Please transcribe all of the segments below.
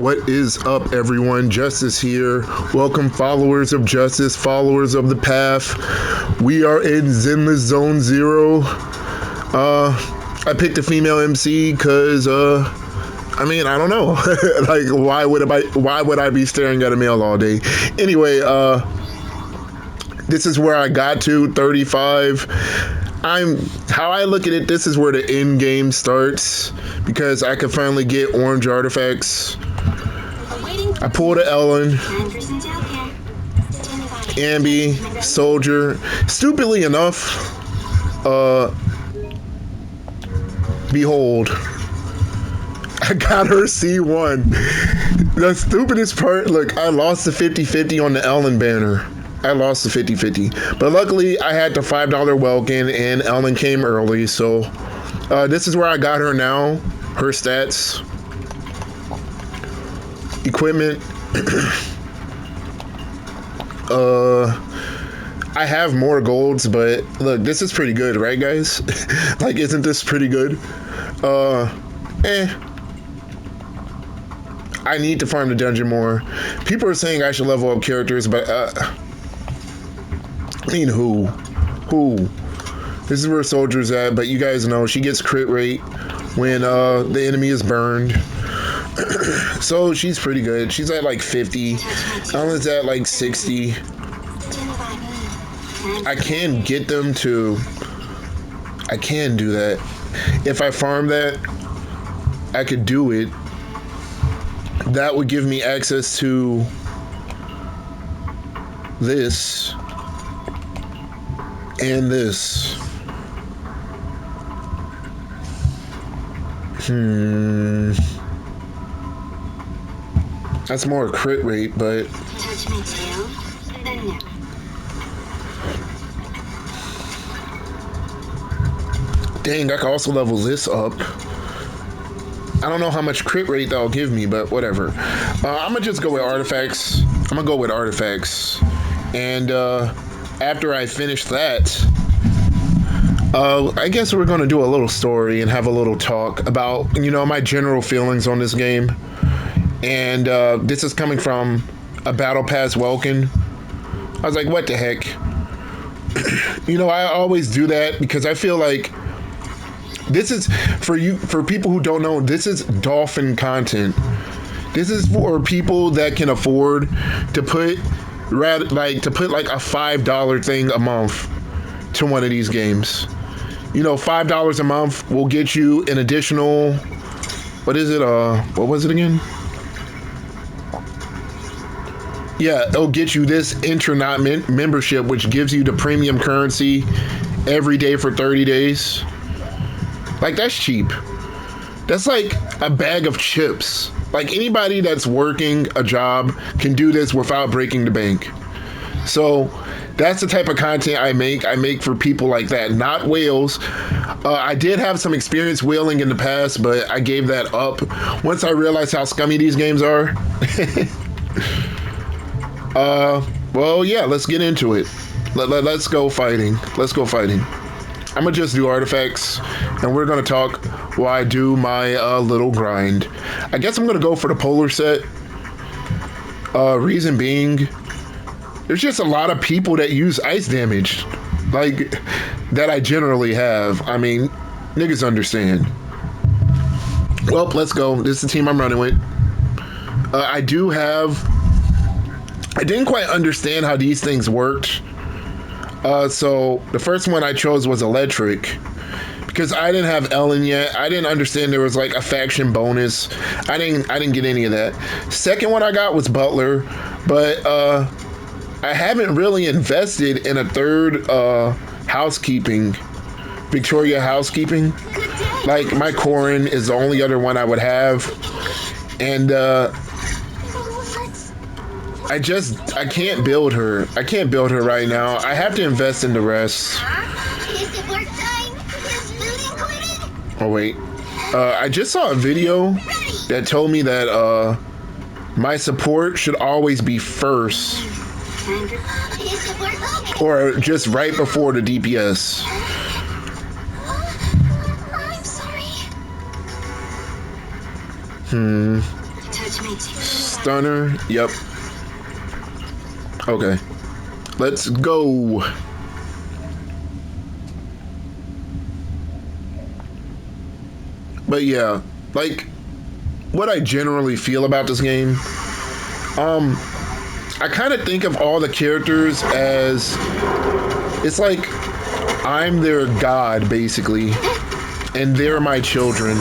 What is up, everyone? Justice here. Welcome, followers of justice, followers of the path. We are in Zenless Zone 0. I picked a female MC because, I don't know. Like, why would I be staring at a male all day? Anyway, this is where I got to, 35. How I look at it, this is where the end game starts because I could finally get orange artifacts. I pulled a Ellen, Ambi, Soldier. Stupidly enough, behold, I got her C1. The stupidest part, look, I lost the 50-50 on the Ellen banner. I lost the 50-50. But luckily, I had the $5 Welkin, and Ellen came early, so this is where I got her now. Her stats. Equipment. I have more golds, but look, this is pretty good, right, guys? Like, isn't this pretty good? I need to farm the dungeon more. People are saying I should level up characters, but who? This is where Soldier's at, but you guys know she gets crit rate when the enemy is burned. So she's pretty good. She's at like 50. Ellen's at like 60. I can get them to... I can do that. If I farm that, I could do it. That would give me access to this and this. That's more crit rate, but touch my tail, then no. Dang, I can also level this up. I don't know how much crit rate that'll give me, but whatever. I'm gonna just go with artifacts. And after I finish that, I guess we're gonna do a little story and have a little talk about, my general feelings on this game. And this is coming from a Battle Pass Welkin. I was like, what the heck? I always do that because I feel like this is for people who don't know, this is dolphin content. This is for people that can afford to put like a $5 thing a month to one of these games. $5 a month will get you an additional, what was it again? Yeah, it'll get you this intranet membership, which gives you the premium currency every day for 30 days. Like, that's cheap. That's like a bag of chips. Like, anybody that's working a job can do this without breaking the bank. So that's the type of content I make. I make for people like that, not whales. I did have some experience whaling in the past, but I gave that up once I realized how scummy these games are. Well, yeah, let's get into it. Let's go fighting. I'm gonna just do artifacts, and we're gonna talk while I do my little grind. I guess I'm gonna go for the polar set. Reason being, there's just a lot of people that use ice damage, like, that I generally have. I mean, niggas understand. Well, let's go. This is the team I'm running with. I didn't quite understand how these things worked. So the first one I chose was electric because I didn't have Ellen yet. I didn't understand there was like a faction bonus. I didn't get any of that. Second one I got was Butler, but I haven't really invested in a third housekeeping, Victoria housekeeping. Like, my Corin is the only other one I would have, and I can't build her. I can't build her right now. I have to invest in the rest. Oh, wait. I just saw a video that told me that my support should always be first. Or just right before the DPS. I'm sorry. Stunner. Yep. Okay. Let's go. But yeah, like what I generally feel about this game, I kind of think of all the characters as it's like I'm their god basically, and they're my children.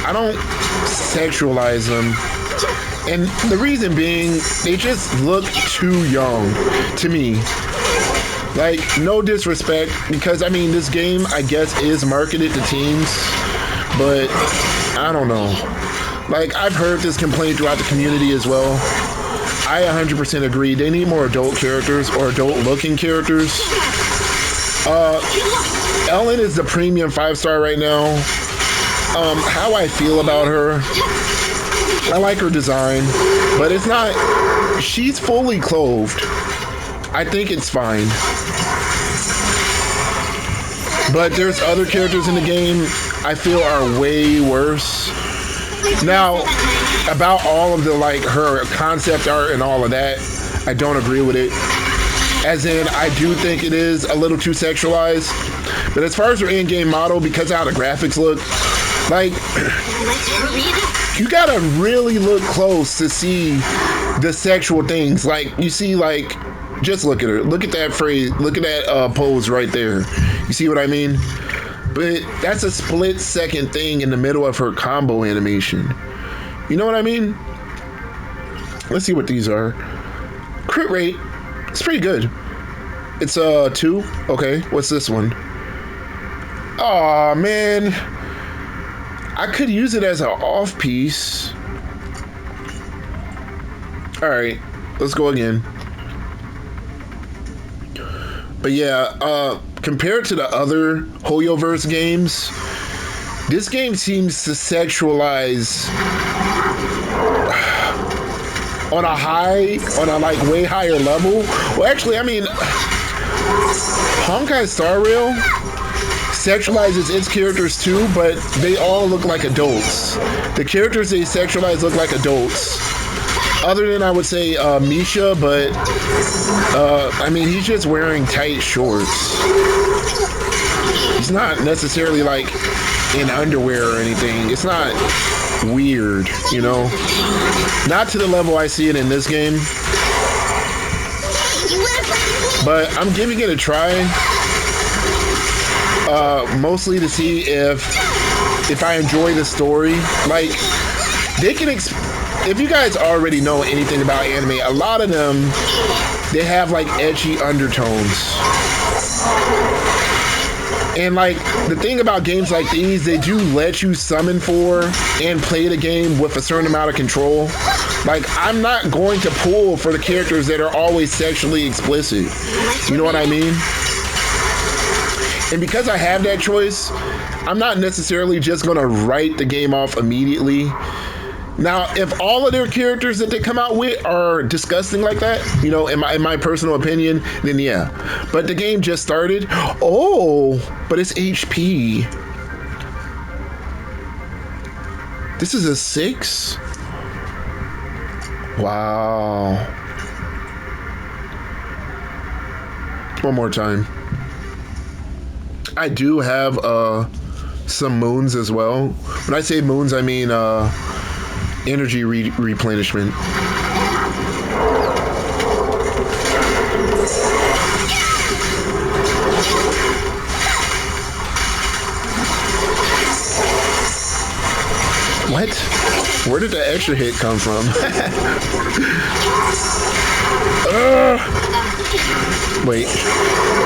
I don't sexualize them. And the reason being, they just look too young to me. Like, no disrespect, because I mean, this game, I guess, is marketed to teens, but I don't know. Like, I've heard this complaint throughout the community as well. I 100% agree. They need more adult characters or adult-looking characters. Ellen is the premium 5-star right now. How I feel about her, I like her design, but it's not, she's fully clothed. I think it's fine. But there's other characters in the game I feel are way worse. Now, about all of the, like, her concept art and all of that, I don't agree with it. As in, I do think it is a little too sexualized. But as far as her in-game model, because of how the graphics look, like, you gotta really look close to see the sexual things. Like, you see, like, just look at her. Look at that phrase. Look at that pose right there. You see what I mean? But that's a split-second thing in the middle of her combo animation. You know what I mean? Let's see what these are. Crit rate. It's pretty good. It's 2. Okay, what's this one? Aw, man. I could use it as an off piece. Alright, let's go again. But yeah, compared to the other Hoyoverse games, this game seems to sexualize on a like way higher level. Well, actually, I mean, Honkai Star Rail sexualizes its characters too, but they all look like adults. The characters they sexualize look like adults. Other than, I would say, Misha, but I mean, he's just wearing tight shorts. He's not necessarily like in underwear or anything. It's not weird, you know? Not to the level I see it in this game. But I'm giving it a try. Mostly to see if I enjoy the story. Like, they can if you guys already know anything about anime, a lot of them, they have like edgy undertones. And like, the thing about games like these, they do let you summon for and play the game with a certain amount of control. Like, I'm not going to pull for the characters that are always sexually explicit. You know what I mean? And because I have that choice, I'm not necessarily just going to write the game off immediately. Now, if all of their characters that they come out with are disgusting like that, you know, in my personal opinion, then yeah. But the game just started. Oh, but it's HP. This is a 6? Wow. One more time. I do have some moons as well. When I say moons, I mean energy replenishment. What? Where did the extra hit come from? Wait.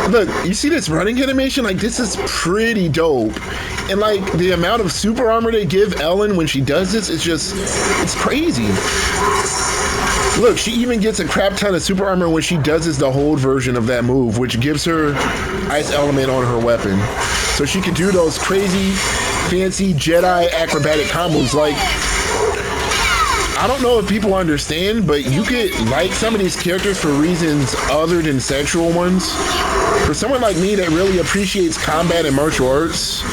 Look, you see this running animation? Like, this is pretty dope. And like, the amount of super armor they give Ellen when she does this, it's crazy. Look, she even gets a crap ton of super armor when she does the hold version of that move, which gives her ice element on her weapon. So she can do those crazy, fancy Jedi acrobatic combos. Like, I don't know if people understand, but you could like some of these characters for reasons other than sexual ones. For someone like me that really appreciates combat and martial arts,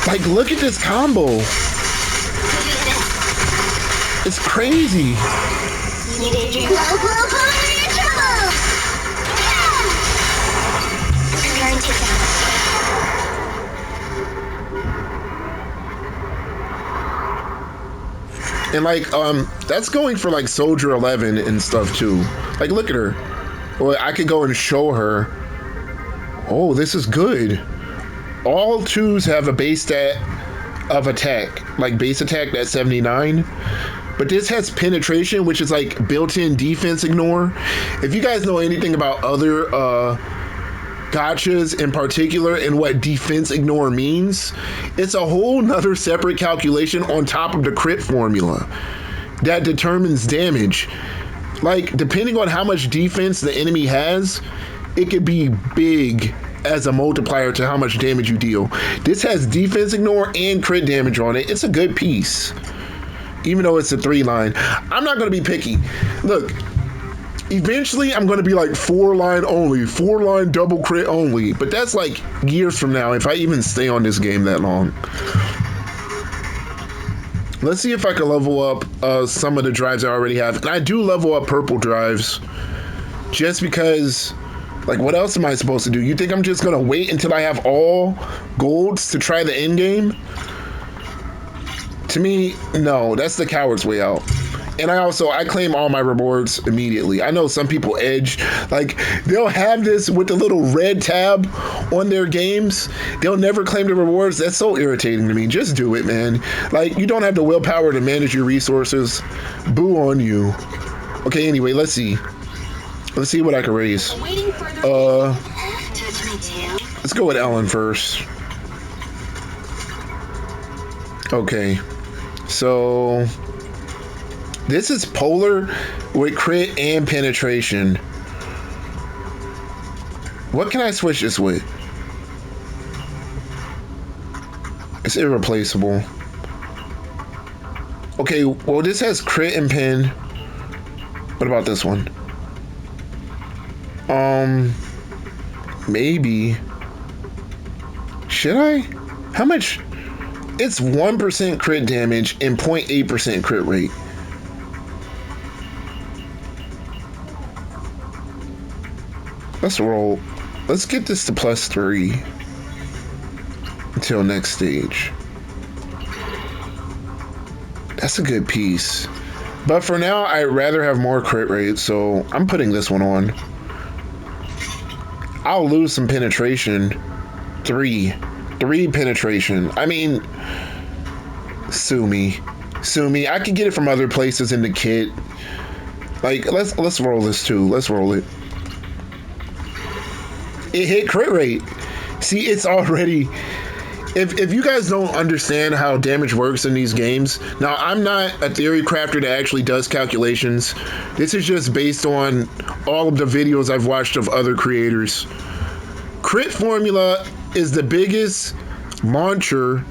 like, look at this combo. It's crazy. And like, that's going for like Soldier 11 and stuff too. Like, look at her. Well, I could go and show her. Oh, this is good. All twos have a base stat of attack, like base attack, that's 79. But this has penetration, which is like built-in defense ignore. If you guys know anything about other gotchas in particular and what defense ignore means, it's a whole nother separate calculation on top of the crit formula that determines damage. Like, depending on how much defense the enemy has, it could be big as a multiplier to how much damage you deal. This has defense ignore and crit damage on it. It's a good piece, even though it's a 3-line. I'm not going to be picky. Look, eventually I'm going to be like 4-line only, 4-line double crit only, but that's like years from now if I even stay on this game that long. Let's see if I can level up some of the drives I already have. And I do level up purple drives just because, like, what else am I supposed to do? You think I'm just going to wait until I have all golds to try the end game? To me, no, that's the coward's way out. And I claim all my rewards immediately. I know some people edge, like, they'll have this with the little red tab on their games. They'll never claim the rewards. That's so irritating to me. Just do it, man. Like, you don't have the willpower to manage your resources. Boo on you. Okay, anyway, let's see. Let's see what I can raise. Let's go with Ellen first. Okay. So this is polar with crit and penetration. What can I switch this with? It's irreplaceable. Okay, well, this has crit and pen. What about this one? Maybe. Should I? How much? It's 1% crit damage and 0.8% crit rate. Let's roll. Let's get this to +3 until next stage. That's a good piece. But for now, I'd rather have more crit rate, so I'm putting this one on. I'll lose some penetration. 3 penetration. I mean, sue me. I can get it from other places in the kit. Like, let's roll this too. Let's roll it. It hit crit rate. See, it's already. If you guys don't understand how damage works in these games, now I'm not a theory crafter that actually does calculations. This is just based on all of the videos I've watched of other creators. Crit formula is the biggest launcher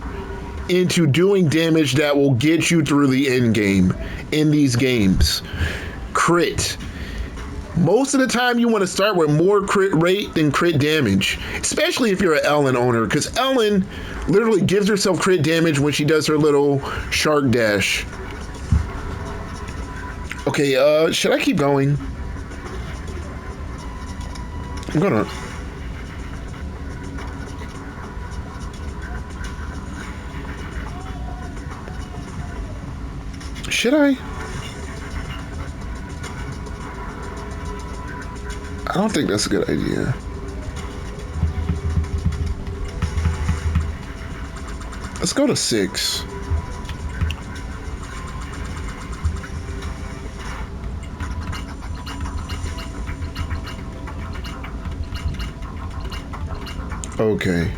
into doing damage that will get you through the end game in these games. Crit. Most of the time you want to start with more crit rate than crit damage, especially if you're an Ellen owner, because Ellen literally gives herself crit damage when she does her little shark dash. Okay, should I keep going? I'm gonna. Should I? I don't think that's a good idea. Let's go to 6. Okay.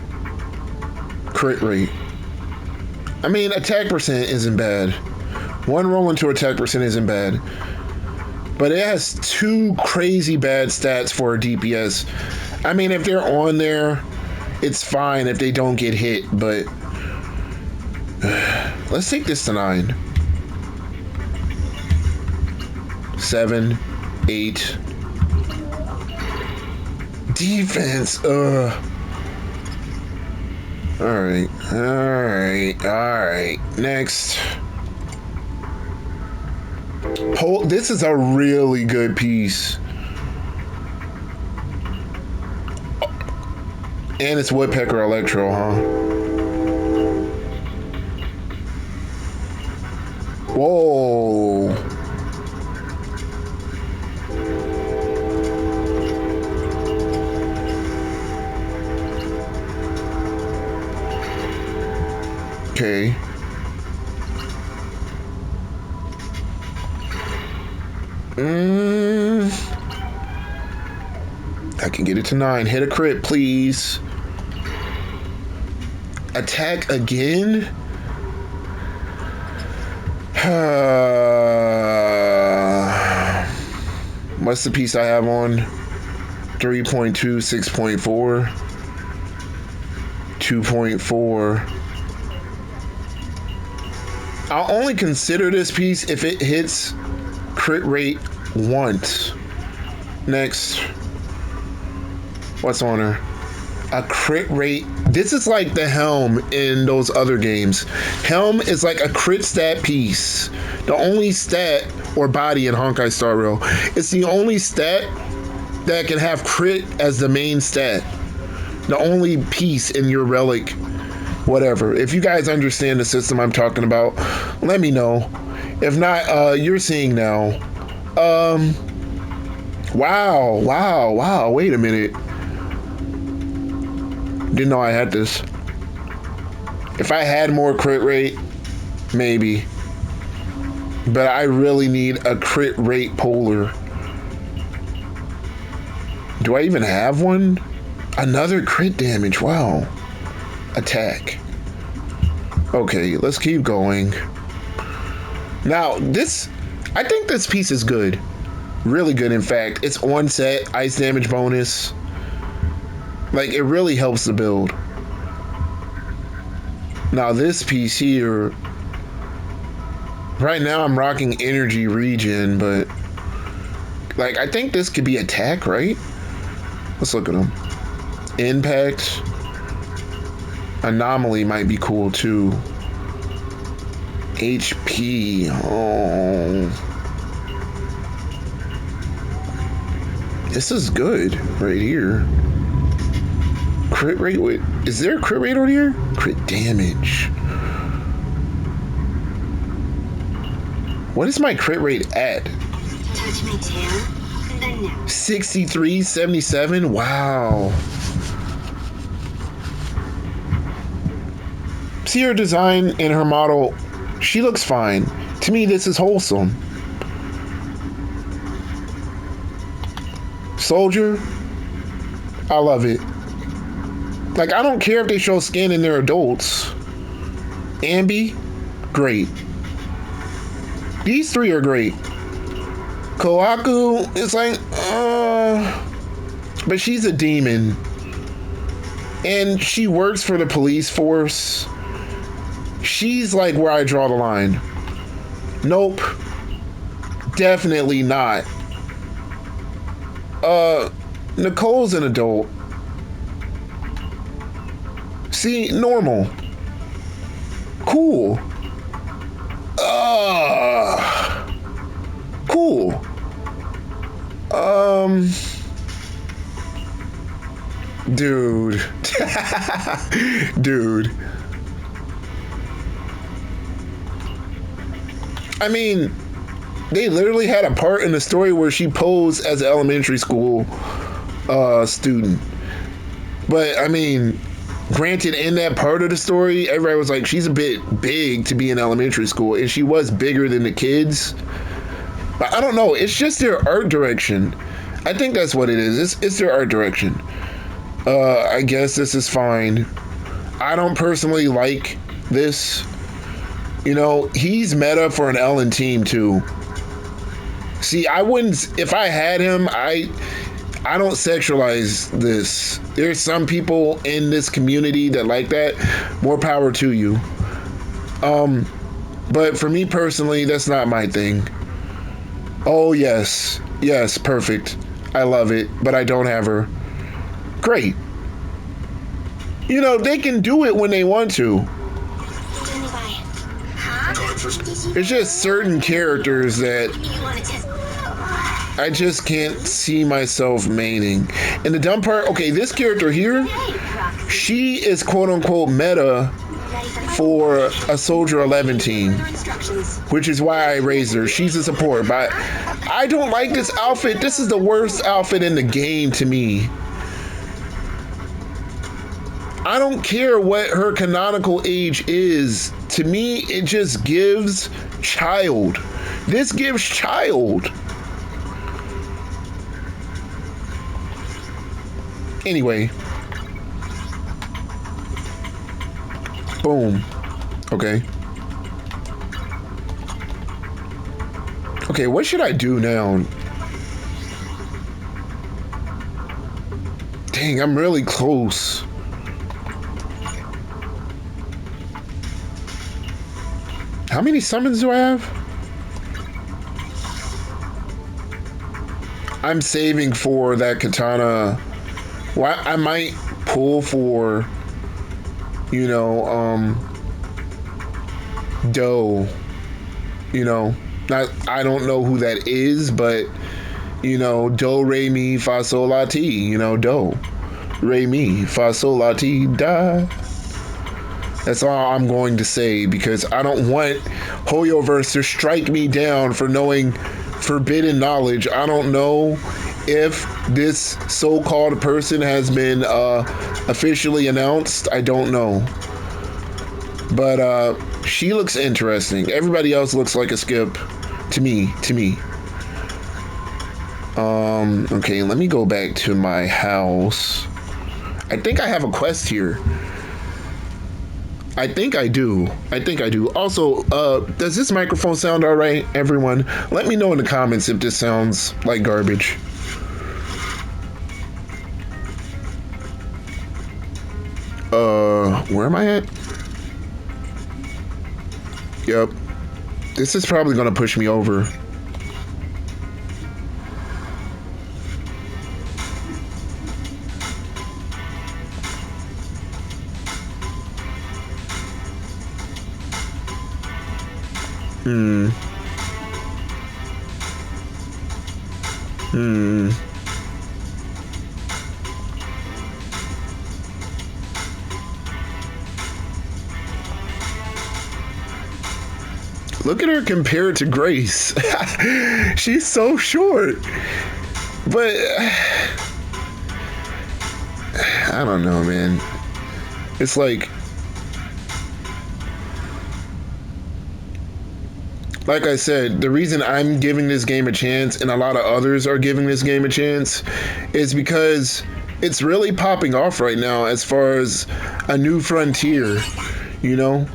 Crit rate. I mean, attack percent isn't bad. One roll into attack percent isn't bad. But it has 2 crazy bad stats for a DPS. I mean, if they're on there, it's fine if they don't get hit, but let's take this to 9. 7, 8. Defense, Alright. Next. This is a really good piece. And it's Woodpecker Electro, huh? Whoa. Okay. I can get it to 9. Hit a crit, please. Attack again? What's the piece I have on? 3.2, 6.4, 2.4. I'll only consider this piece if it hits crit rate once. Next. What's on her? A crit rate. This is like the Helm in those other games. Helm is like a crit stat piece. The only stat, or body in Honkai Star Rail, it's the only stat that can have crit as the main stat. The only piece in your relic, whatever. If you guys understand the system I'm talking about, let me know. If not, you're seeing now. Wow. Wait a minute. Didn't know I had this. If I had more crit rate, maybe. But I really need a crit rate polar. Do I even have one? Another crit damage, wow. Attack. Okay, let's keep going. Now, I think this piece is good. Really good, in fact. It's on set, ice damage bonus. Like, it really helps the build. Now, this piece here, right now I'm rocking energy regen, but like, I think this could be attack, right? Let's look at them. Impact. Anomaly might be cool too. HP. Oh. This is good right here. Crit rate, wait, is there a crit rate on here? Crit damage. What is my crit rate at? Touch my tail, then no. 63, 77, wow. See her design in her model, she looks fine. To me, this is wholesome. Soldier, I love it. Like, I don't care if they show skin and they're adults. Ambi, great. These three are great. Kohaku, it's like, but she's a demon. And she works for the police force. She's like where I draw the line. Nope. Definitely not. Nicole's an adult. See, normal. Cool. Cool. Dude. Dude. I mean, they literally had a part in the story where she posed as an elementary school student. But, I mean, granted, in that part of the story, everybody was like, she's a bit big to be in elementary school, and she was bigger than the kids. But I don't know, it's just their art direction. I think that's what it is. It's their art direction. I guess this is fine. I don't personally like this. You know, he's meta for an Ellen team too. See, I wouldn't, if I had him, I don't sexualize this. There's some people in this community that like that. More power to you. But for me personally, that's not my thing. Oh, yes. Yes, perfect. I love it, but I don't have her. Great. You know, they can do it when they want to. Huh? It's just certain characters that I just can't see myself maining. And the dumb part, okay, this character here, she is quote unquote meta for a Soldier 11 team, which is why I raised her. She's a support, but I don't like this outfit. This is the worst outfit in the game to me. I don't care what her canonical age is. To me, it just gives child. This gives child. Anyway. Boom. Okay. Okay, what should I do now? Dang, I'm really close. How many summons do I have? I'm saving for that katana. Well, I might pull for, you know, Do. You know, I don't know who that is, but, you know, Do, Re, Mi, Fa, Sol, La, Ti. You know, Do, Re, Mi, Fa, Sol, La, Ti, Da. That's all I'm going to say, because I don't want Hoyoverse to strike me down for knowing forbidden knowledge. I don't know if this so-called person has been officially announced. I don't know. But she looks interesting. Everybody else looks like a skip to me. Okay, let me go back to my house. I think I have a quest here. I think I do. Also, does this microphone sound all right, everyone? Let me know in the comments if this sounds like garbage. Where am I at? Yep. This is probably gonna push me over. Look at her compared to Grace. She's so short. But I don't know, man. It's like I said, the reason I'm giving this game a chance and a lot of others are giving this game a chance is because it's really popping off right now as far as a new frontier, you know?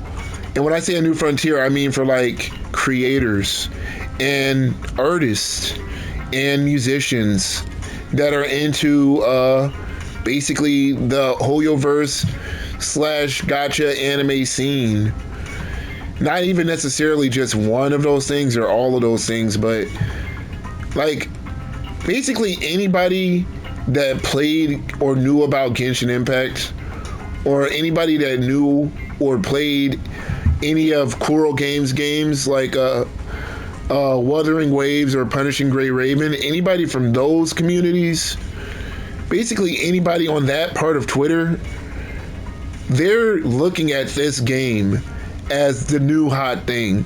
And when I say a new frontier, I mean for like creators and artists and musicians that are into basically the Hoyoverse / gacha anime scene. Not even necessarily just one of those things or all of those things, but like basically anybody that played or knew about Genshin Impact, or anybody that knew or played any of Kuro Games games like Wuthering Waves or Punishing Grey Raven, anybody from those communities, basically anybody on that part of Twitter, they're looking at this game as the new hot thing.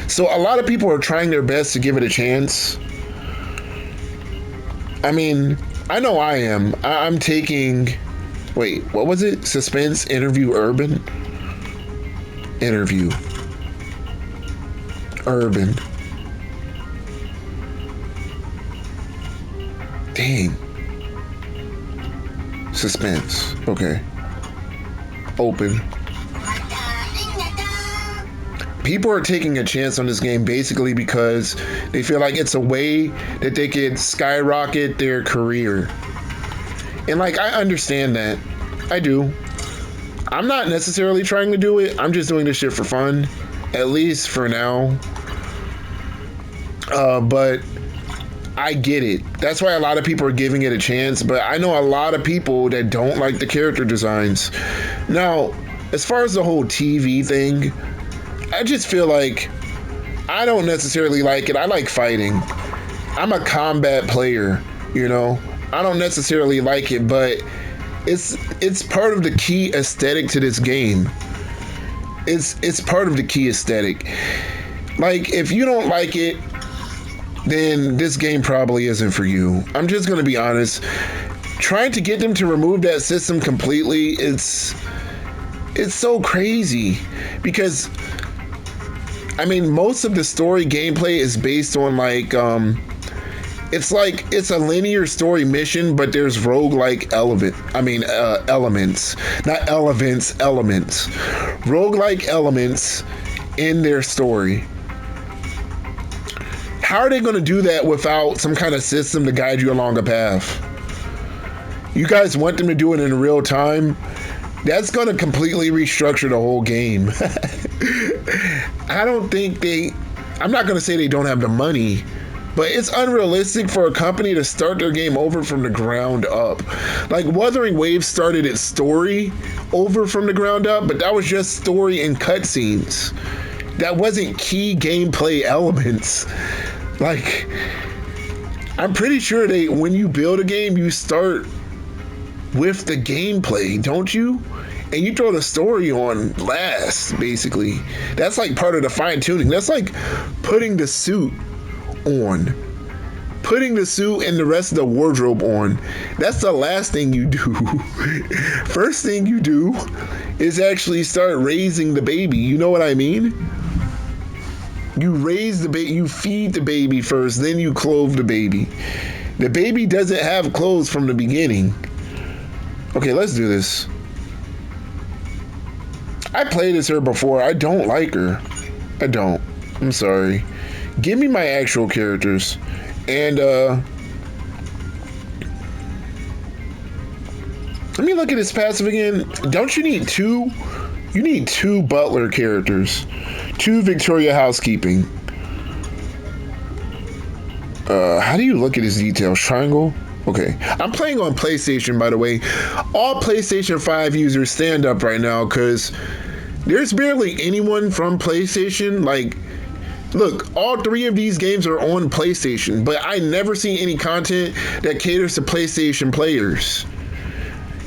So a lot of people are trying their best to give it a chance. I mean, I know I am. I'm taking... Wait, what was it? Suspense, interview, urban? Interview. Urban. Dang. Suspense. Okay. Open. People are taking a chance on this game basically because they feel like it's a way that they could skyrocket their career. And like, I understand that. I do. I'm not necessarily trying to do it. I'm just doing this shit for fun, at least for now. But I get it. That's why a lot of people are giving it a chance. But I know a lot of people that don't like the character designs. Now, as far as the whole TV thing, I just feel like I don't necessarily like it. I like fighting. I'm a combat player, you know. I don't necessarily like it, but it's part of the key aesthetic to this game. It's part of the key aesthetic. Like if you don't like it, then this game probably isn't for you. I'm just gonna be honest. Trying to get them to remove that system completely, it's so crazy because I mean most of the story gameplay is based on it's a linear story mission, but there's roguelike elements. Not elements. Roguelike elements in their story. How are they going to do that without some kind of system to guide you along a path? You guys want them to do it in real time? That's going to completely restructure the whole game. I'm not going to say they don't have the money, but it's unrealistic for a company to start their game over from the ground up. Like Wuthering Waves started its story over from the ground up, but that was just story and cutscenes. That wasn't key gameplay elements. Like, I'm pretty sure when you build a game, you start with the gameplay, don't you? And you throw the story on last, basically. That's like part of the fine tuning. That's like putting the suit on. Putting the suit and the rest of the wardrobe on. That's the last thing you do. First thing you do is actually start raising the baby. You know what I mean? You raise the baby, you feed the baby first, then you clothe the baby. The baby doesn't have clothes from the beginning. Okay, let's do this. I played as her before. I don't like her. I don't. I'm sorry. Give me my actual characters. And, let me look at his passive again. Don't you need two? You need two butler characters. Two Victoria housekeeping. How do you look at his details? Triangle? Okay. I'm playing on PlayStation, by the way. All PlayStation 5 users stand up right now because there's barely anyone from PlayStation. Like, look, all three of these games are on PlayStation, but I never see any content that caters to PlayStation players.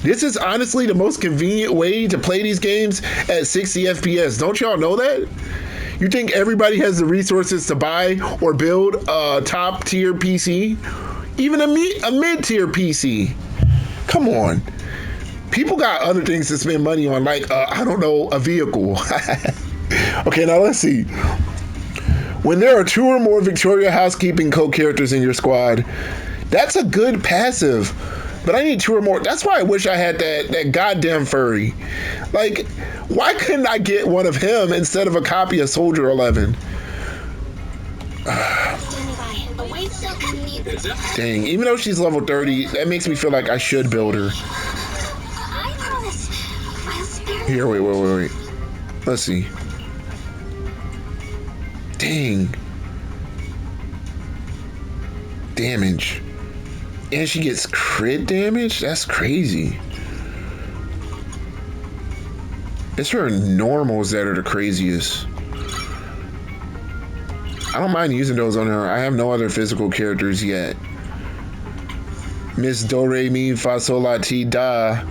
This is honestly the most convenient way to play these games at 60 FPS. Don't y'all know that? You think everybody has the resources to buy or build a top tier PC? Even a mid-tier PC? Come on. People got other things to spend money on, like, I don't know, a vehicle. Okay, now let's see. When there are two or more Victoria housekeeping co-characters in your squad, that's a good passive. But I need two or more. That's why I wish I had that goddamn furry. Like, why couldn't I get one of him instead of a copy of Soldier 11? Dang, even though she's level 30, that makes me feel like I should build her. Here, wait. Let's see. Dang. Damage. And she gets crit damage? That's crazy. It's her normals that are the craziest. I don't mind using those on her. I have no other physical characters yet. Miss Do Re Mi Fa Sol La Ti Da.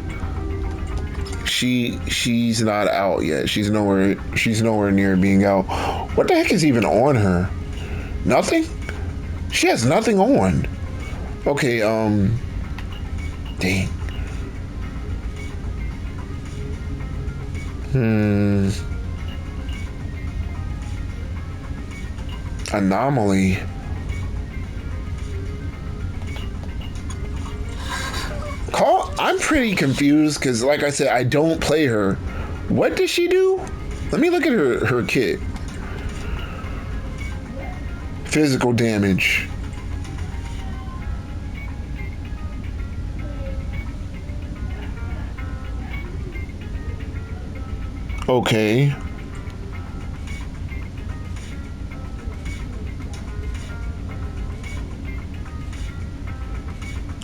She's not out yet. She's nowhere near being out. What the heck is even on her? Nothing? She has nothing on. Okay, dang. Anomaly. I'm pretty confused because, like I said, I don't play her. What does she do? Let me look at her kit. Physical damage. Okay.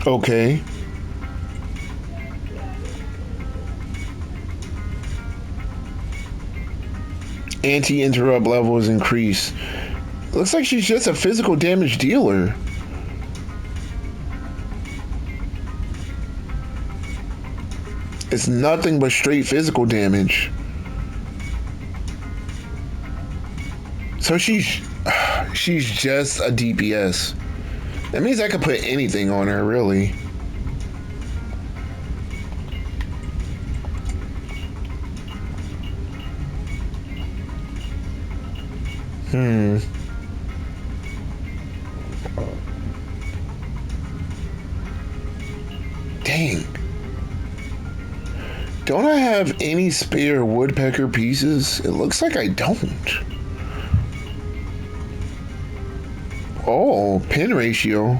Okay. Anti-interrupt levels increase. Looks like she's just a physical damage dealer. It's nothing but straight physical damage. So she's just a DPS. That means I could put anything on her, really. Dang. Don't I have any spare woodpecker pieces? It looks like I don't. Oh, pin ratio.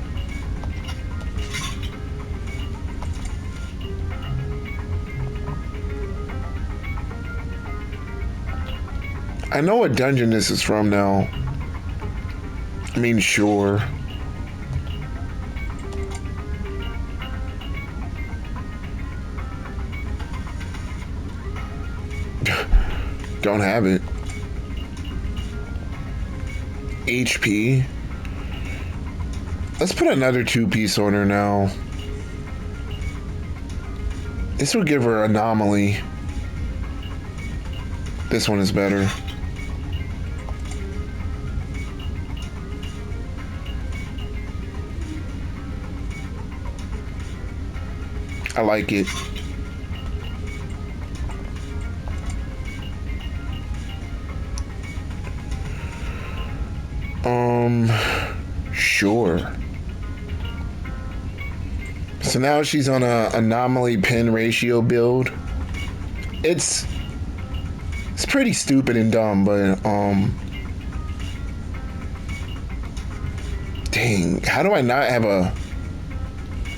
I know what dungeon this is from now. I mean, sure. Don't have it. HP. Let's put another 2-piece on her now. This will give her anomaly. This one is better. I like it. Sure. So now she's on a anomaly pin ratio build. It's pretty stupid and dumb, but dang, how do I not have a...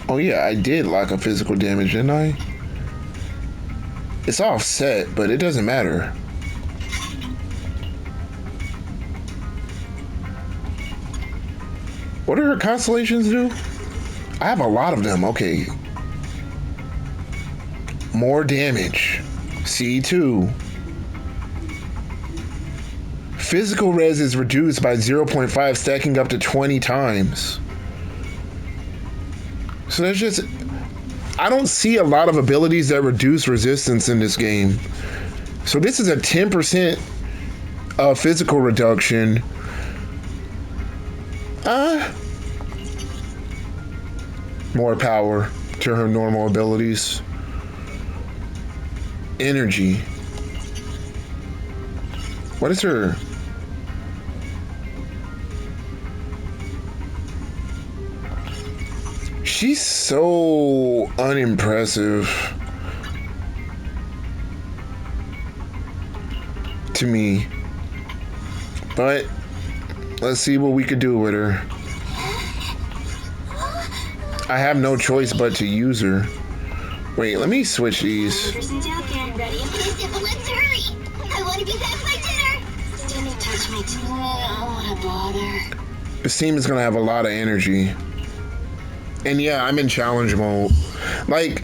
Oh yeah, I did lock a physical damage, didn't I? It's offset, but it doesn't matter. What do her constellations do? I have a lot of them. Okay. More damage. C2. Physical res is reduced by 0.5, stacking up to 20 times. So that's just... I don't see a lot of abilities that reduce resistance in this game. So this is a 10% physical reduction. More power to her normal abilities. Energy. What is her? She's so unimpressive to me. But let's see what we could do with her. I have no choice but to use her. Wait, let me switch these. Let's hurry! I want to be back by dinner! Didn't touch my tongue. Oh, what a bother. This team is gonna have a lot of energy. And yeah, I'm in challenge mode. Like,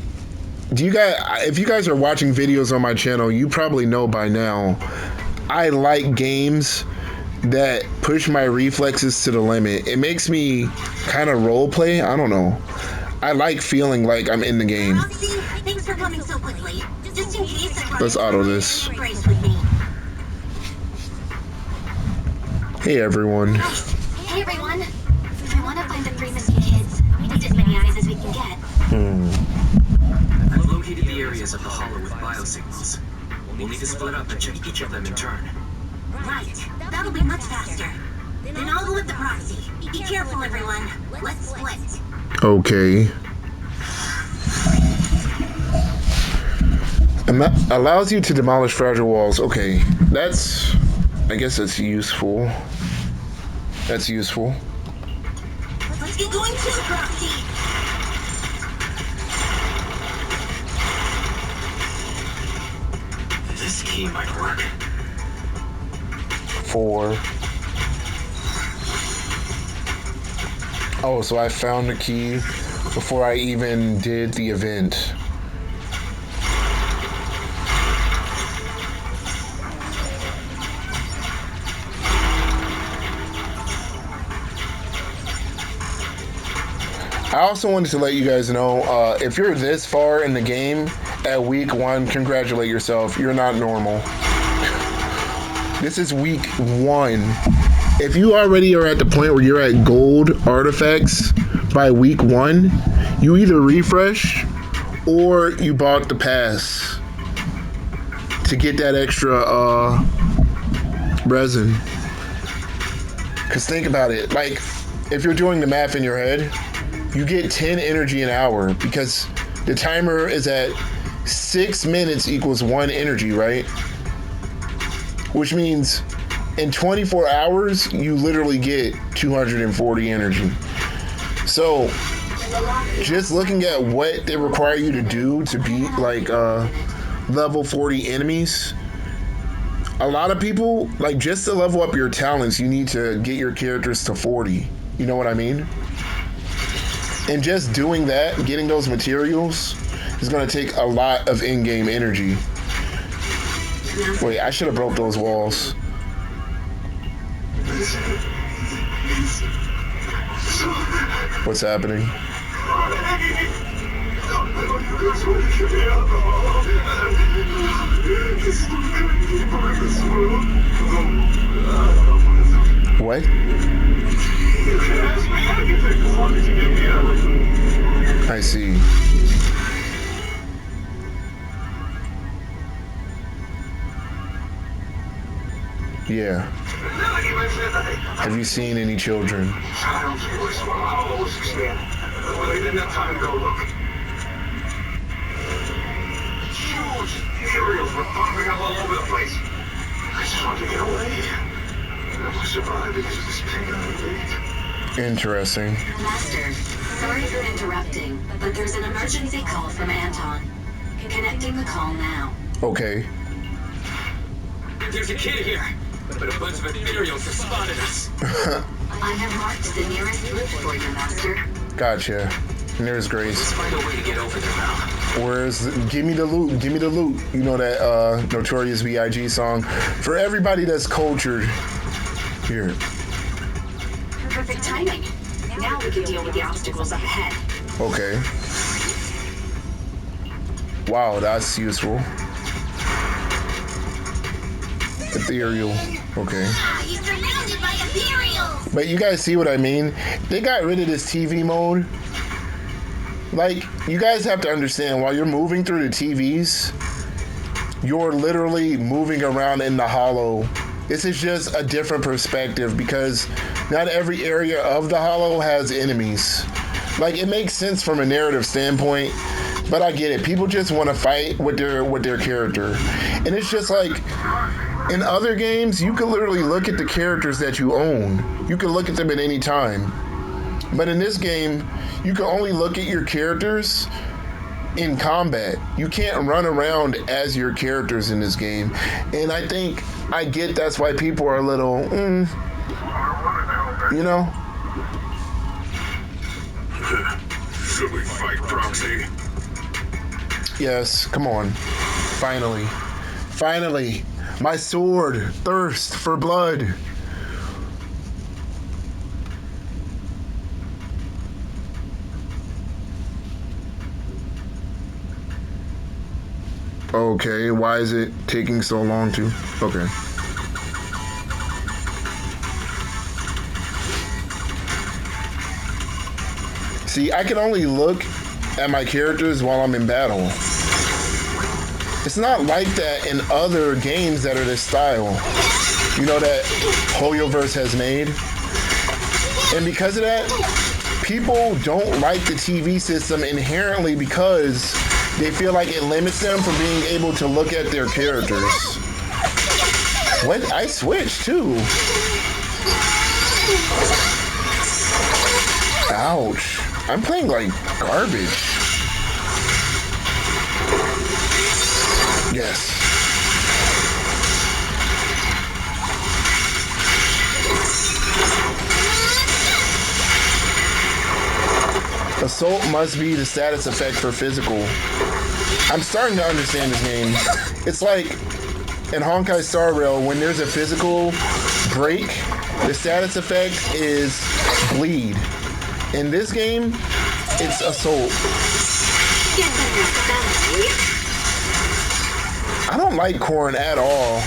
if you guys are watching videos on my channel, you probably know by now, I like games that push my reflexes to the limit. It makes me kind of role play. I don't know. I like feeling like I'm in the game. Roxy, thanks for coming so quickly. Just in case I Let's auto this. Brace with me. Hey everyone. Hey everyone. I want to find the 3 missing kids. We need as many eyes as we can get. I've located the areas of the hollow with biosignals. We'll need to split up and check each of them in turn. Right. That'll be much faster. Then I'll go with the proxy. Be careful, everyone. Let's split. Okay. And that allows you to demolish fragile walls. Okay, I guess that's useful. That's useful. Let's get going too, proxy. This key might work. 4. Oh, so I found the key before I even did the event. I also wanted to let you guys know, if you're this far in the game at week 1, congratulate yourself. You're not normal. This is week 1. If you already are at the point where you're at gold artifacts by week 1, you either refresh or you bought the pass to get that extra resin. Because think about it. Like, if you're doing the math in your head, you get 10 energy an hour because the timer is at 6 minutes equals 1 energy, right? Which means in 24 hours, you literally get 240 energy. So, just looking at what they require you to do to beat, like, level 40 enemies, a lot of people, like, just to level up your talents, you need to get your characters to 40. You know what I mean? And just doing that, getting those materials, is going to take a lot of in-game energy. Wait, I should have broke those walls. What's happening? What? I see. Yeah. Have you seen any children? They didn't have time to go look. Huge aerials were popping up all over the place. I just wanted to get away. I survived because of this pain on the gate. Interesting. Master, sorry for interrupting, but there's an emergency call from Anton. Connecting the call now. Okay. There's a kid here, but a bunch of ethereals have spotted us. I have marked the nearest route for you, Master. Gotcha. And there's Grace. Let's find a way to get over there now. Where's give me the loot? Give me the loot. You know that Notorious B.I.G. song? For everybody that's cultured. Here. Perfect timing. Now we can deal with the obstacles up ahead. Okay. Wow, that's useful. Ethereal. Okay. He's surrounded by ethereals! But you guys see what I mean? They got rid of this TV mode. Like, you guys have to understand, while you're moving through the TVs, you're literally moving around in the hollow. This is just a different perspective because not every area of the hollow has enemies. Like, it makes sense from a narrative standpoint, but I get it. People just want to fight with their character. And it's just like, in other games, you can literally look at the characters that you own. You can look at them at any time. But in this game, you can only look at your characters in combat. You can't run around as your characters in this game. And I think I get that's why people are a little, you know? Should we fight, Proxy? Yes, come on. Finally. Finally. My sword. Thirst for blood. Okay, why is it taking so long to? Okay. See, I can only look at my characters while I'm in battle. It's not like that in other games that are this style. You know, that Hoyoverse has made. And because of that, people don't like the TV system inherently because they feel like it limits them from being able to look at their characters. What? I switched too. Ouch. I'm playing like garbage. Yes. Assault must be the status effect for physical. I'm starting to understand this game. It's like in Honkai Star Rail, when there's a physical break, the status effect is bleed. In this game, It's assault. I don't like Corn at all.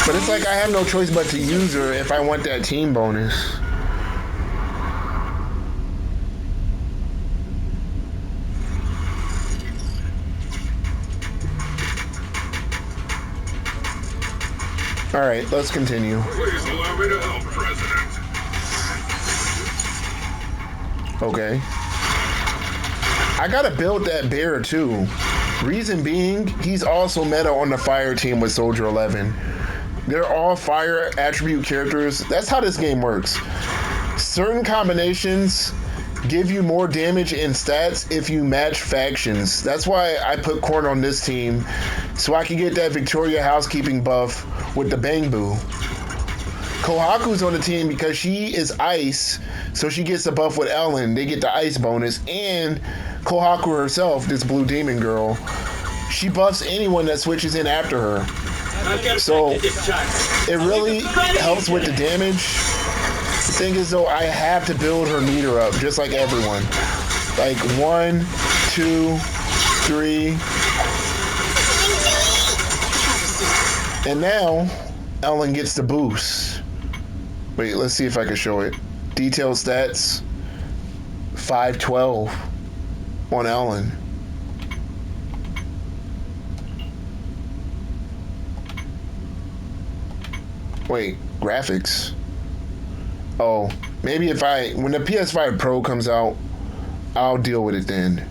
But it's like I have no choice but to use her if I want that team bonus. Alright, let's continue. Please allow me to help, President. Okay. I gotta build that bear too. Reason being, he's also meta on the fire team with Soldier 11. They're all fire attribute characters. That's how this game works. Certain combinations give you more damage and stats if you match factions. That's why I put Corn on this team, so I can get that Victoria housekeeping buff with the Bang Boo. Kohaku's on the team because she is ice, so she gets a buff with Ellen. They get the ice bonus. And Kohaku herself, this blue demon girl, she buffs anyone that switches in after her. So it really helps with the damage. The thing is though, I have to build her meter up just like everyone. Like 1, 2, 3. And now Ellen gets the boost. Wait, let's see if I can show it. Detailed stats 512 on Ellen. Wait, graphics. Oh, maybe when the PS5 Pro comes out, I'll deal with it then.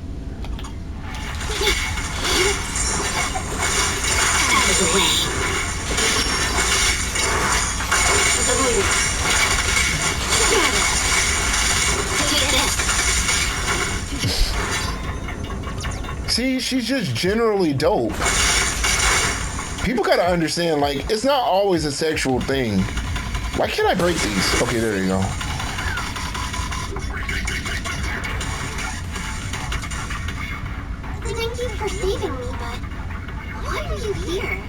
See, she's just generally dope. People gotta understand, like, it's not always a sexual thing. Why can't I break these? Okay, there you go. Thank you for saving me, but why are you here?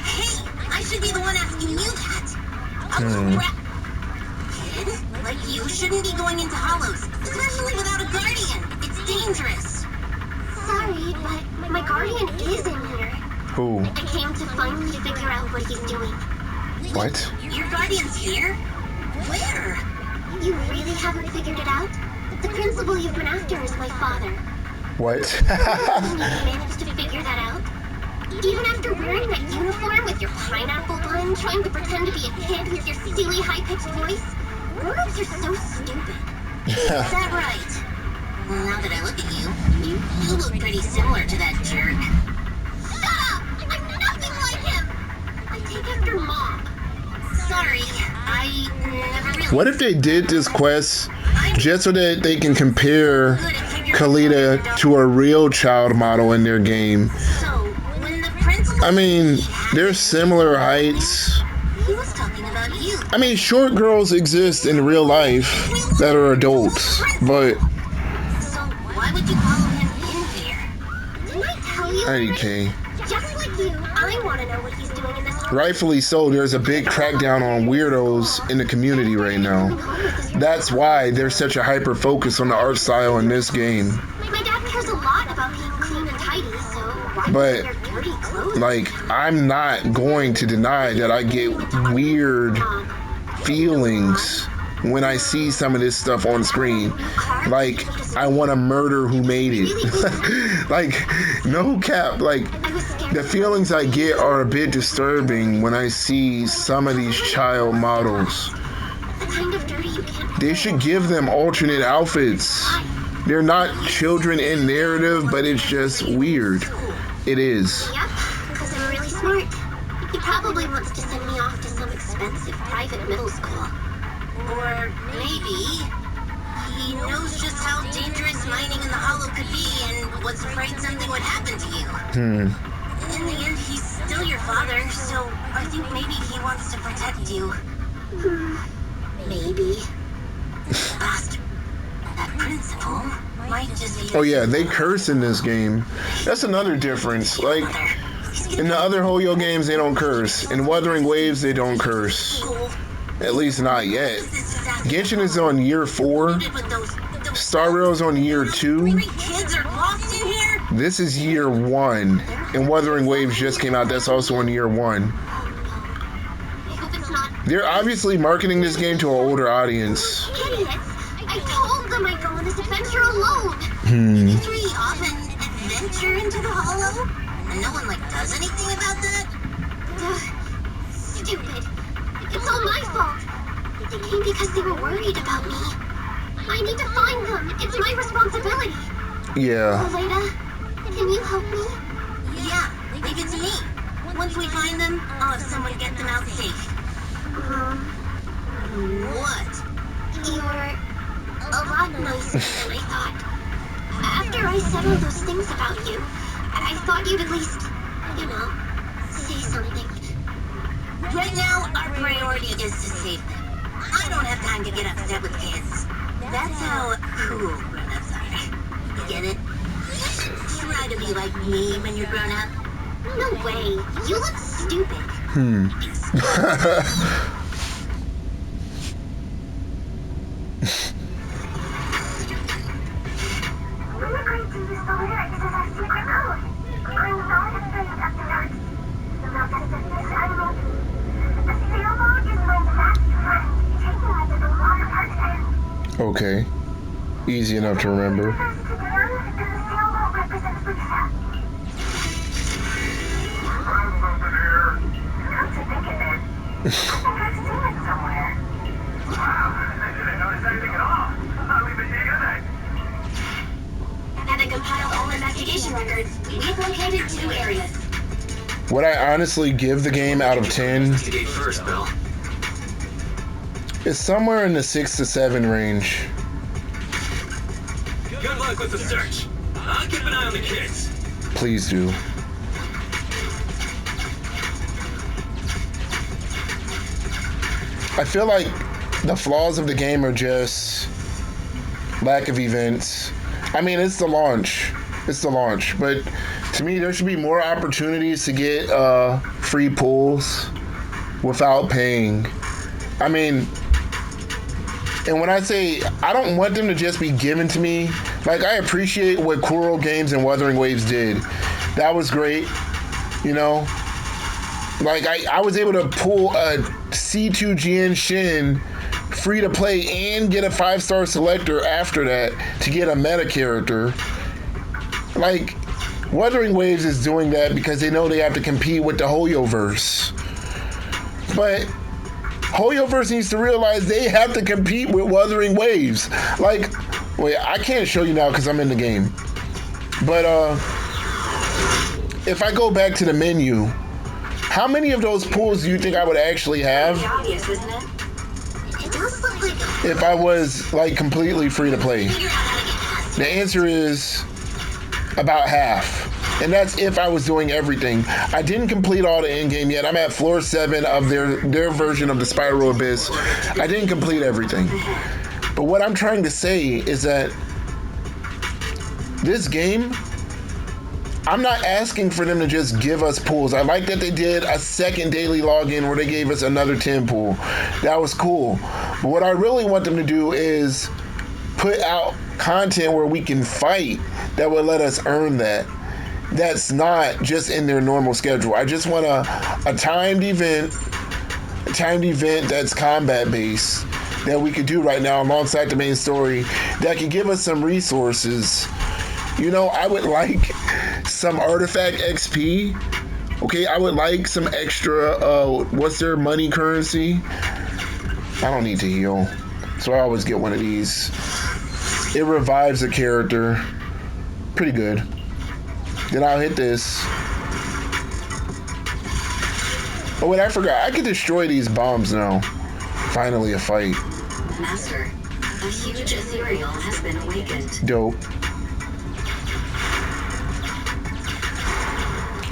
Hey, I should be the one asking you that. Kid, like you shouldn't be going into hollows, especially without a guardian. It's dangerous. Sorry, but my guardian is in here. Who? I came to finally figure out what he's doing. What? Your guardian's here? Where? You really haven't figured it out? The principal you've been after is my father. What? You managed to figure that out? Even after wearing that uniform with your pineapple bun, trying to pretend to be a kid with your silly high-pitched voice? Grown-ups are so stupid. Is that right? Well, now that I look at you, you look pretty similar to that jerk. Shut up! I'm nothing like him! I take after Mom. Sorry, I never really... What if they did this quest just so that they can compare Kalita to a real child model in their game? So, when the principal... I mean, they're similar heights. He was talking about you. I mean, short girls exist in real life that are adults, but... So, why would you follow him in here? Didn't I tell you already? Okay. Just like you, I want to know what he's doing in this... Rightfully so, there's a big crackdown on weirdos in the community right now. That's why there's such a hyper focus on the art style in this game. My dad cares a lot about being clean and tidy, so why But, wear dirty clothes? like, I'm not going to deny that I get weird feelings when I see some of this stuff on screen. Like, I want to murder who made it. Like, no cap. Like, the feelings I get are a bit disturbing when I see some of these child models. The kind of dirty you can't... They should give them alternate outfits. They're not children in narrative, but it's just weird. It is. Yep, because I'm really smart. He probably wants to send me off to some expensive private middle school. Or maybe he knows just how dangerous mining in the hollow could be and was afraid something would happen to you. In the end, he's still your father, so I think maybe he wants to protect you. Maybe. Bastard. That principal might just be... Oh yeah, they curse in this game. That's another difference. Like, in the other Hoyo games, they don't curse. In Wuthering Waves, they don't curse. At least not yet. Genshin is on year 4, Star Rail's on year 2. 3 kids are lost in here? This is year 1. And Wuthering Waves just came out. That's also in year 1. I hope it's not They're obviously marketing this game to an older audience. idiots. I told them I'd go on this adventure alone. Did we often adventure into the hollow? And no one, does anything about that? Stupid. It's all my fault. They came because they were worried about me. I need to find them. It's my responsibility. Yeah. Elena, can you help me? Yeah, leave it to me. Once we find them, I'll have someone get them out safe. What? You're a lot nicer than I thought. After I said all those things about you, I thought you'd at least, say something. Right now, our priority is to save them. I don't have time to get upset with kids. That's how cool grown-ups are. You get it? Try to be like me when you're grown up. No way. You look stupid. We're going to use the lyrics as our secret code. I'm not afraid of the dark. The destination I'm making. The sailboat is my best friend, taking me to the water park end. Okay. Easy enough to remember. And the sailboat represents Lisa. I'm moving here. Come to think of it, I think I've seen it somewhere. Wow, I didn't notice anything at all. I'll leave it to you then. Having compiled all investigation records, we've located 2 areas. Would I honestly give the game out of 10? Investigate first, Bill. It's somewhere in the 6 to 7 range. Good luck with the search. I'll keep an eye on the kids. Please do. I feel like the flaws of the game are just lack of events. I mean, it's the launch. It's the launch. But to me, there should be more opportunities to get free pulls without paying. I mean, and when I say I don't want them to just be given to me, I appreciate what Kuro Games and Wuthering Waves did. That was great. I was able to pull a C2 GN Shin free to play and get a 5-star selector after that to get a meta character. Wuthering Waves is doing that because they know they have to compete with the Hoyoverse. But Hoyoverse needs to realize they have to compete with Wuthering Waves. Wait, I can't show you now because I'm in the game. But if I go back to the menu, how many of those pools do you think I would actually have Pretty obvious, isn't it? It does look like if I was completely free to play? figure out how to get past The answer is about half. And that's if I was doing everything. I didn't complete all the end game yet. I'm at floor 7 of their version of the Spiral Abyss. I didn't complete everything. But what I'm trying to say is that this game, I'm not asking for them to just give us pools. I like that they did a second daily login where they gave us another 10 pool. That was cool. But what I really want them to do is put out content where we can fight that would let us earn that. That's not just in their normal schedule. I just want a timed event that's combat based that we could do right now alongside the main story that can give us some resources. I would like some artifact XP. Okay, I would like some extra, what's their money currency? I don't need to heal, so I always get one of these. It revives a character. Pretty good. Then I'll hit this. Oh wait, I forgot. I can destroy these bombs now. Finally a fight. Master, a huge ethereal has been awakened. Dope.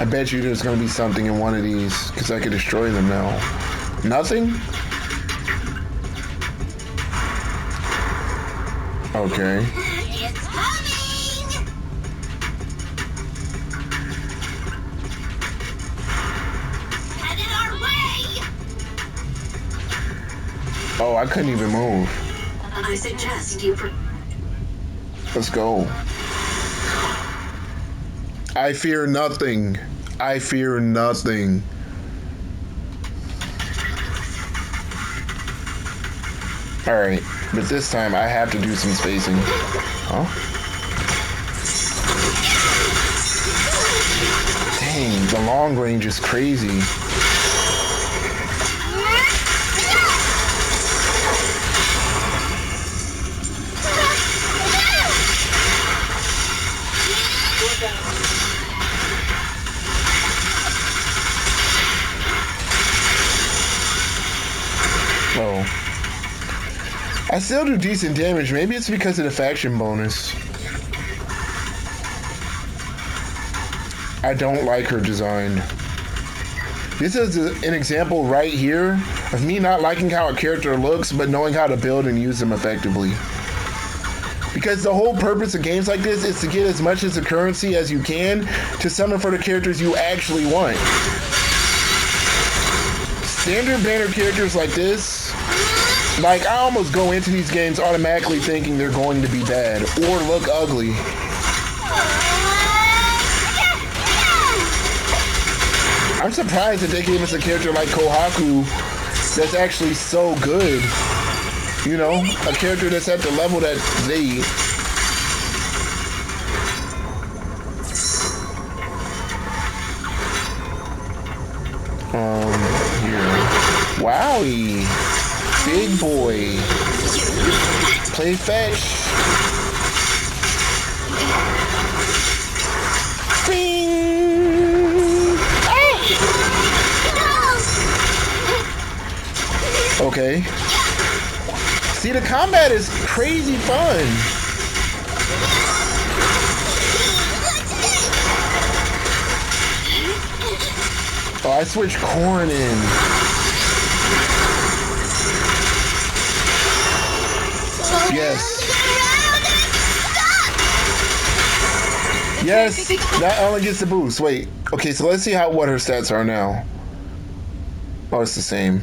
I bet you there's gonna be something in one of these, because I could destroy them now. Nothing? Okay. It's coming! Headed our way! Oh, I couldn't even move. I suggest you Let's go. I fear nothing. I fear nothing. Alright, but this time I have to do some spacing. Huh? Dang, the long range is crazy. Oh. I still do decent damage. Maybe it's because of the faction bonus. I don't like her design. This is an example right here of me not liking how a character looks, but knowing how to build and use them effectively. Because the whole purpose of games like this is to get as much as the currency as you can to summon for the characters you actually want. Standard banner characters like this, like I almost go into these games automatically thinking they're going to be bad or look ugly. I'm surprised that they gave us a character like Kohaku that's actually so good. You know, a character that's at the level that they... Here. Wowie! Big boy. Play fetch. Bing! Okay. See, the combat is crazy fun. Oh, I switched corn in. Yes. Yes, that only gets the boost. Wait, okay, so let's see what her stats are now. Oh, it's the same.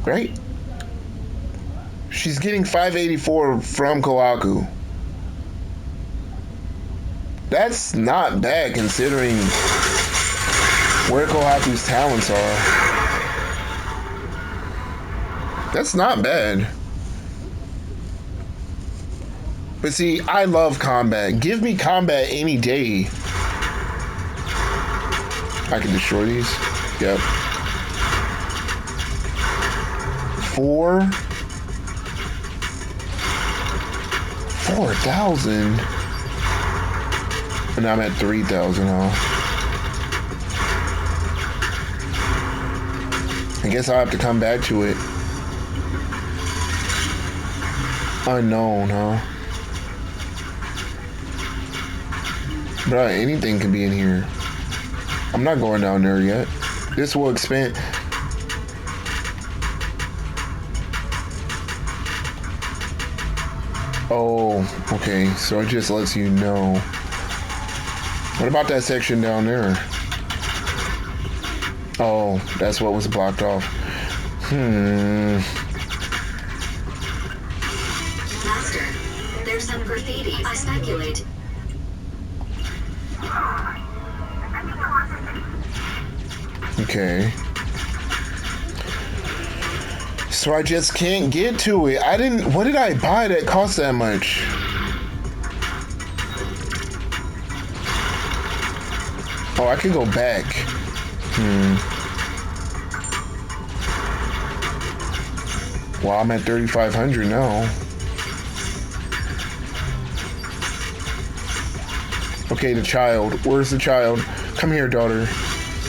Right? She's getting 584 from Kohaku. That's not bad considering where Kohaku's talents are. That's not bad. But see, I love combat. Give me combat any day. I can destroy these. Yep. 4,000. And I'm at 3,000, huh? I guess I'll have to come back to it. Unknown, huh? Bruh, anything can be in here. I'm not going down there yet. This will expand. Oh, okay. So it just lets you know. What about that section down there? Oh, that's what was blocked off. Master, there's some graffiti. I speculate. Okay. So I just can't get to it. What did I buy that cost that much? Oh, I can go back. Well, I'm at 3,500 now. Okay, the child. Where's the child? Come here, daughter.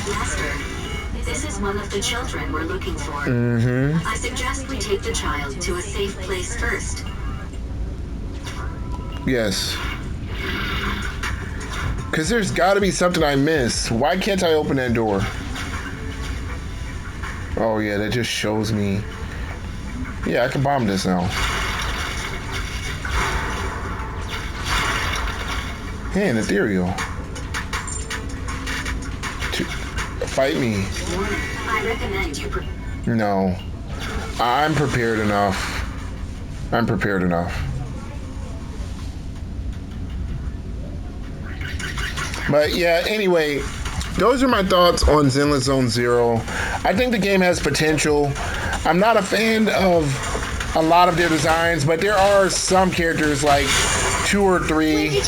Master, this is one of the children we're looking for. I suggest we take the child to a safe place first. Yes. Because there's got to be something I missed. Why can't I open that door? Oh, yeah, that just shows me. Yeah, I can bomb this now. Hey, an ethereal. Fight me. I recommend you. No. I'm prepared enough. I'm prepared enough. But yeah, anyway, those are my thoughts on Zenless Zone Zero. I think the game has potential. I'm not a fan of a lot of their designs, but there are some characters like 2 or 3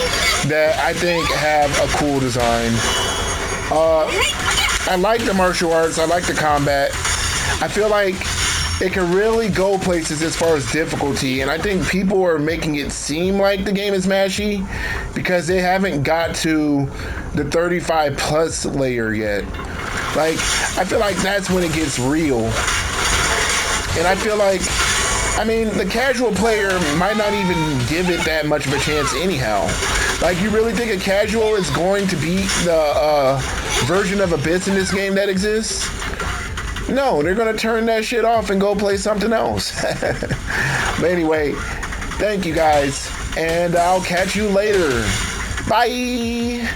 that I think have a cool design. I like the martial arts. I like the combat. I feel like it can really go places as far as difficulty, and I think people are making it seem like the game is mashy because they haven't got to the 35 plus layer yet. Like, I feel like that's when it gets real. And I feel like, I mean, the casual player might not even give it that much of a chance anyhow. Like, you really think a casual is going to beat the version of Abyss in this game that exists? No, they're going to turn that shit off and go play something else. But anyway, thank you guys, and I'll catch you later. Bye!